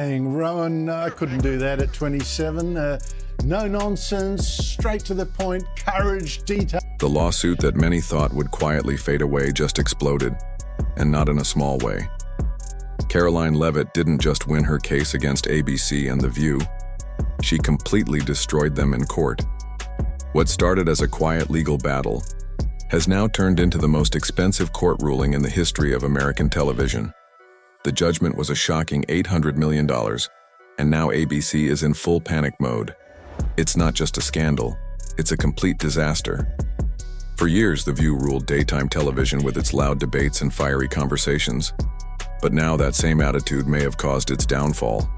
Rowan, I couldn't do that at 27. No nonsense, straight to the point, courage, detail. The lawsuit that many thought would quietly fade away just exploded, and not in a small way. Karoline Leavitt didn't just win her case against ABC and The View, she completely destroyed them in court. What started as a quiet legal battle has now turned into the most expensive court ruling in the history of American television. The judgment was a shocking $800 million, and now ABC is in full panic mode. It's not just a scandal, it's a complete disaster. For years, The View ruled daytime television with its loud debates and fiery conversations, but now that same attitude may have caused its downfall.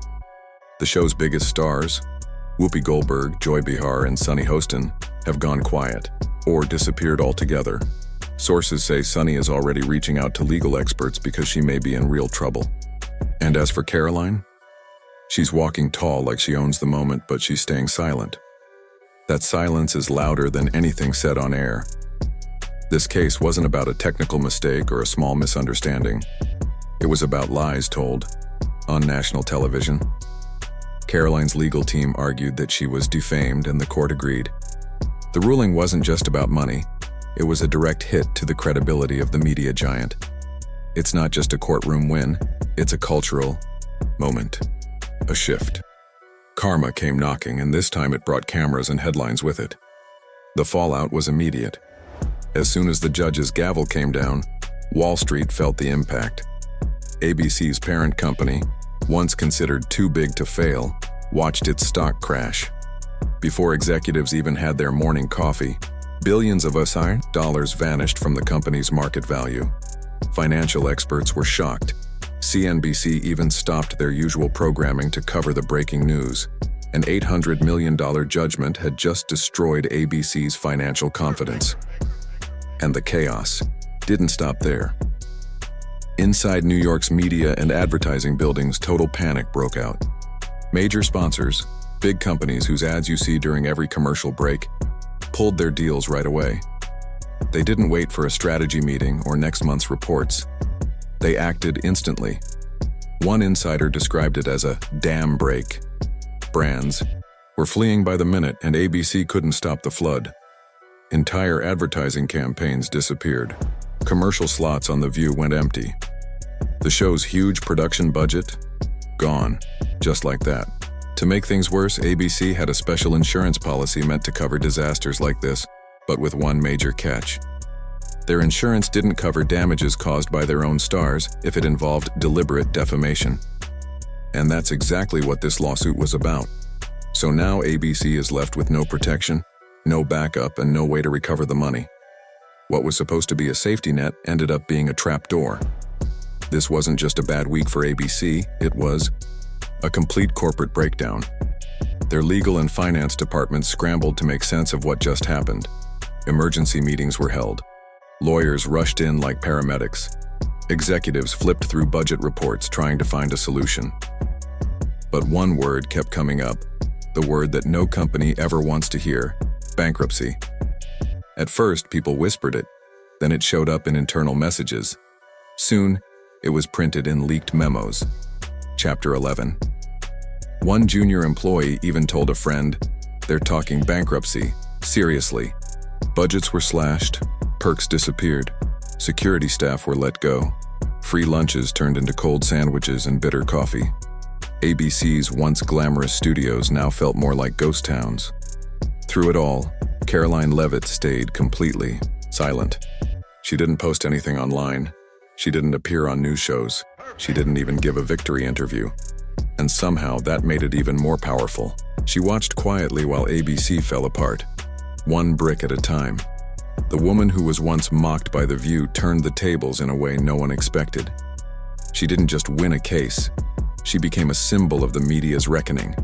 The show's biggest stars, Whoopi Goldberg, Joy Behar, and Sunny Hostin, have gone quiet, or disappeared altogether. Sources say Sunny is already reaching out to legal experts because she may be in real trouble. And as for Karoline, she's walking tall like she owns the moment, but she's staying silent. That silence is louder than anything said on air. This case wasn't about a technical mistake or a small misunderstanding. It was about lies told on national television. Karoline's legal team argued that she was defamed, and the court agreed. The ruling wasn't just about money. It was a direct hit to the credibility of the media giant. It's not just a courtroom win, it's a cultural moment, a shift. Karma came knocking, and this time it brought cameras and headlines with it. The fallout was immediate. As soon as the judge's gavel came down, Wall Street felt the impact. ABC's parent company, once considered too big to fail, watched its stock crash. Before executives even had their morning coffee, billions of US dollars vanished from the company's market value. Financial experts were shocked. CNBC even stopped their usual programming to cover the breaking news. An $800 million judgment had just destroyed ABC's financial confidence. And the chaos didn't stop there. Inside New York's media and advertising buildings, total panic broke out. Major sponsors, big companies whose ads you see during every commercial break, pulled their deals right away. They didn't wait for a strategy meeting or next month's reports. They acted instantly. One insider described it as a dam break. Brands were fleeing by the minute, and ABC couldn't stop the flood. Entire advertising campaigns disappeared. Commercial slots on The View went empty. The show's huge production budget, gone, just like that. To make things worse, ABC had a special insurance policy meant to cover disasters like this, but with one major catch. Their insurance didn't cover damages caused by their own stars if it involved deliberate defamation. And that's exactly what this lawsuit was about. So now ABC is left with no protection, no backup, and no way to recover the money. What was supposed to be a safety net ended up being a trapdoor. This wasn't just a bad week for ABC, it was a complete corporate breakdown. Their legal and finance departments scrambled to make sense of what just happened. Emergency meetings were held. Lawyers rushed in like paramedics. Executives flipped through budget reports trying to find a solution. But one word kept coming up, the word that no company ever wants to hear: bankruptcy. At first, people whispered it, then it showed up in internal messages. Soon, it was printed in leaked memos. Chapter 11. One junior employee even told a friend, "They're talking bankruptcy, seriously." Budgets were slashed, perks disappeared, security staff were let go, free lunches turned into cold sandwiches and bitter coffee. ABC's once glamorous studios now felt more like ghost towns. Through it all, Karoline Leavitt stayed completely silent. She didn't post anything online. She didn't appear on news shows. She didn't even give a victory interview. And somehow that made it even more powerful. She watched quietly while ABC fell apart, one brick at a time. The woman who was once mocked by The View turned the tables in a way no one expected. She didn't just win a case. She became a symbol of the media's reckoning.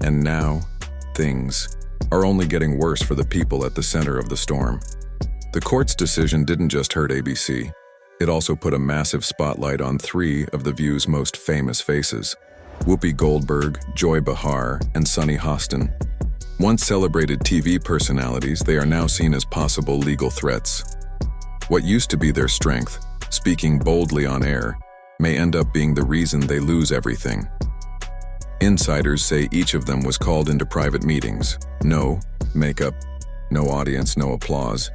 And now, things are only getting worse for the people at the center of the storm. The court's decision didn't just hurt ABC. It also put a massive spotlight on three of The View's most famous faces: Whoopi Goldberg, Joy Behar, and Sunny Hostin. Once celebrated TV personalities, they are now seen as possible legal threats. What used to be their strength, speaking boldly on air, may end up being the reason they lose everything. Insiders say each of them was called into private meetings. No makeup, no audience, no applause.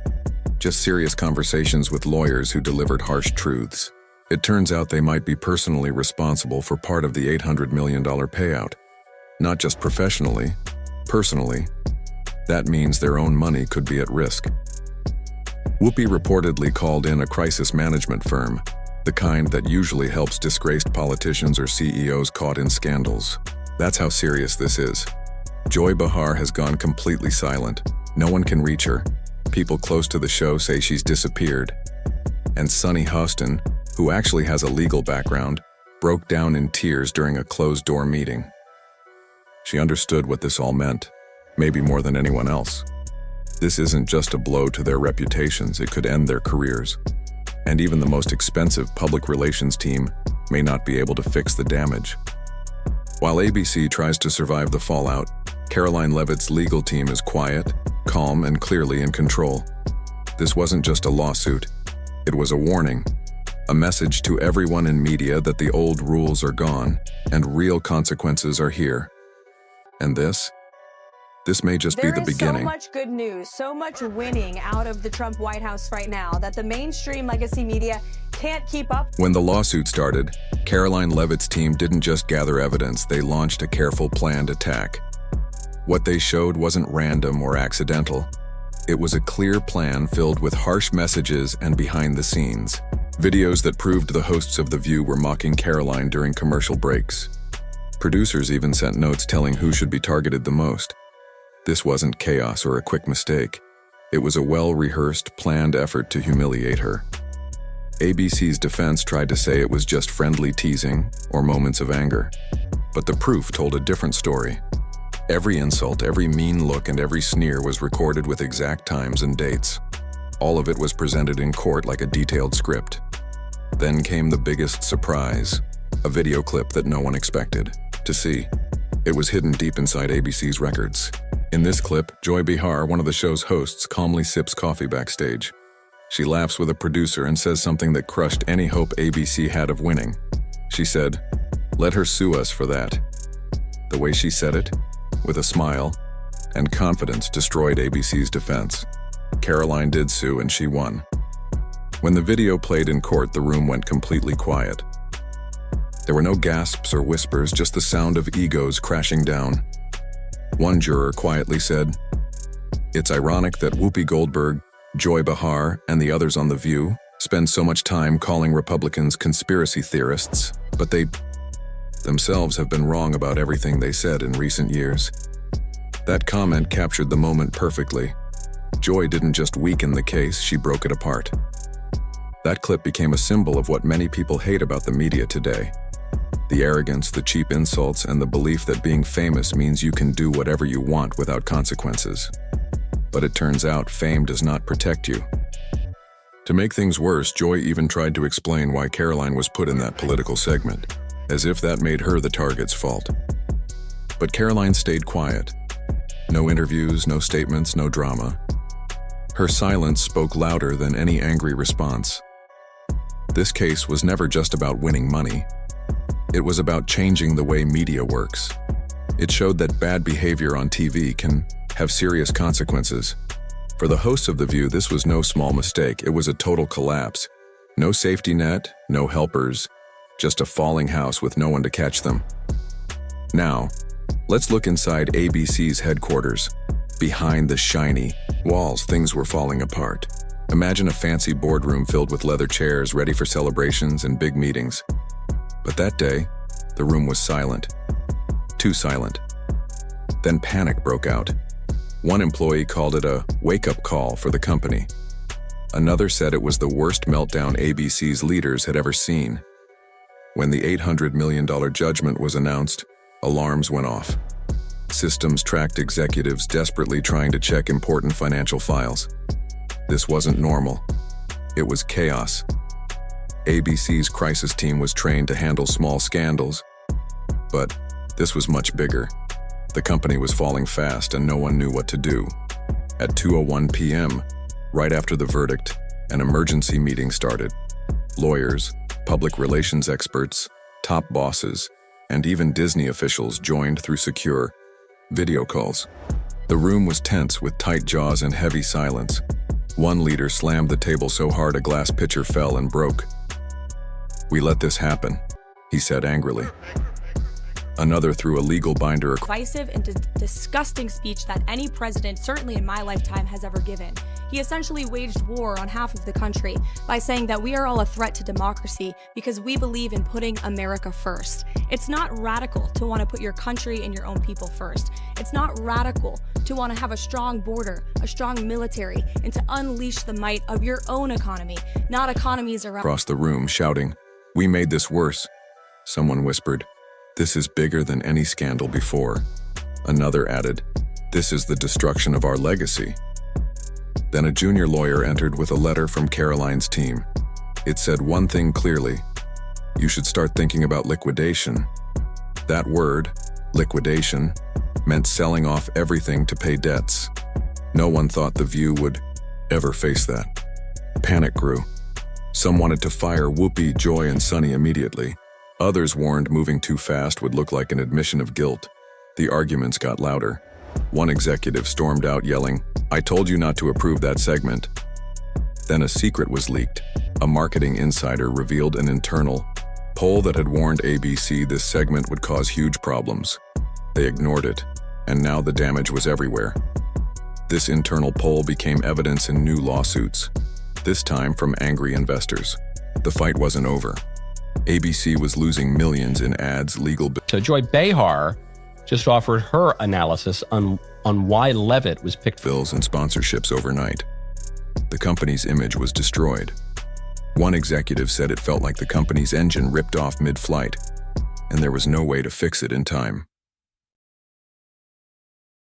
Just serious conversations with lawyers who delivered harsh truths. It turns out they might be personally responsible for part of the $800 million payout. Not just professionally, personally. That means their own money could be at risk. Whoopi reportedly called in a crisis management firm, the kind that usually helps disgraced politicians or CEOs caught in scandals. That's how serious this is. Joy Behar has gone completely silent. No one can reach her. People close to the show say she's disappeared. And Sunny Hostin, who actually has a legal background, broke down in tears during a closed-door meeting. She understood what this all meant, maybe more than anyone else. This isn't just a blow to their reputations, it could end their careers. And even the most expensive public relations team may not be able to fix the damage. While ABC tries to survive the fallout, Karoline Leavitt's legal team is quiet, calm, and clearly in control. This wasn't just a lawsuit, it was a warning. A message to everyone in media that the old rules are gone and real consequences are here. And this may just be the beginning. There is so much good news, so much winning out of the Trump White House right now that the mainstream legacy media can't keep up. When the lawsuit started, Karoline Leavitt's team didn't just gather evidence, they launched a careful, planned attack. What they showed wasn't random or accidental. It was a clear plan filled with harsh messages and behind the scenes. Videos that proved the hosts of The View were mocking Karoline during commercial breaks. Producers even sent notes telling who should be targeted the most. This wasn't chaos or a quick mistake. It was a well-rehearsed, planned effort to humiliate her. ABC's defense tried to say it was just friendly teasing or moments of anger. But the proof told a different story. Every insult, every mean look, and every sneer was recorded with exact times and dates. All of it was presented in court like a detailed script. Then came the biggest surprise, a video clip that no one expected to see. It was hidden deep inside ABC's records. In this clip, Joy Behar, one of the show's hosts, calmly sips coffee backstage. She laughs with a producer and says something that crushed any hope ABC had of winning. She said, "Let her sue us for that." The way she said it, with a smile and confidence, destroyed ABC's defense. Karoline did sue and she won. When the video played in court, the room went completely quiet. There were no gasps or whispers, just the sound of egos crashing down. One juror quietly said, "It's ironic that Whoopi Goldberg, Joy Behar, and the others on The View spend so much time calling Republicans conspiracy theorists, but they themselves have been wrong about everything they said in recent years." That comment captured the moment perfectly. Joy didn't just weaken the case, she broke it apart. That clip became a symbol of what many people hate about the media today. The arrogance, the cheap insults, and the belief that being famous means you can do whatever you want without consequences. But it turns out fame does not protect you. To make things worse, Joy even tried to explain why Karoline was put in that political segment, as if that made her the target's fault. But Karoline stayed quiet. No interviews, no statements, no drama. Her silence spoke louder than any angry response. This case was never just about winning money. It was about changing the way media works. It showed that bad behavior on TV can have serious consequences. For the hosts of The View, this was no small mistake. It was a total collapse. No safety net, no helpers, just a falling house with no one to catch them. Now, let's look inside ABC's headquarters. Behind the shiny walls, things were falling apart. Imagine a fancy boardroom filled with leather chairs ready for celebrations and big meetings. But that day, the room was silent. Too silent. Then panic broke out. One employee called it a wake-up call for the company. Another said it was the worst meltdown ABC's leaders had ever seen. When the $800 million judgment was announced, alarms went off. Systems tracked executives desperately trying to check important financial files. This wasn't normal. It was chaos. ABC's crisis team was trained to handle small scandals, but this was much bigger. The company was falling fast and no one knew what to do. At 2:01 p.m., right after the verdict, an emergency meeting started. Lawyers, public relations experts, top bosses, and even Disney officials joined through secure video calls. The room was tense with tight jaws and heavy silence. One leader slammed the table so hard a glass pitcher fell and broke. "We let this happen," he said angrily. Another threw a legal binder across. Divisive and disgusting speech that any president, certainly in my lifetime, has ever given. He essentially waged war on half of the country by saying that we are all a threat to democracy because we believe in putting America first. It's not radical to want to put your country and your own people first. It's not radical to want to have a strong border, a strong military, and to unleash the might of your own economy, not economies around. Across the room, shouting, "We made this worse." Someone whispered, "This is bigger than any scandal before." Another added, "This is the destruction of our legacy." Then a junior lawyer entered with a letter from Karoline's team. It said one thing clearly: you should start thinking about liquidation. That word, liquidation, meant selling off everything to pay debts. No one thought The View would ever face that. Panic grew. Some wanted to fire Whoopi, Joy, and Sunny immediately. Others warned moving too fast would look like an admission of guilt. The arguments got louder. One executive stormed out yelling, "I told you not to approve that segment." Then a secret was leaked. A marketing insider revealed an internal poll that had warned ABC this segment would cause huge problems. They ignored it, and now the damage was everywhere. This internal poll became evidence in new lawsuits, this time from angry investors. The fight wasn't over. ABC was losing millions in ads, legal bills. So Joy Behar just offered her analysis on why Leavitt was picked. Bills and sponsorships overnight. The company's image was destroyed. One executive said it felt like the company's engine ripped off mid-flight, and there was no way to fix it in time.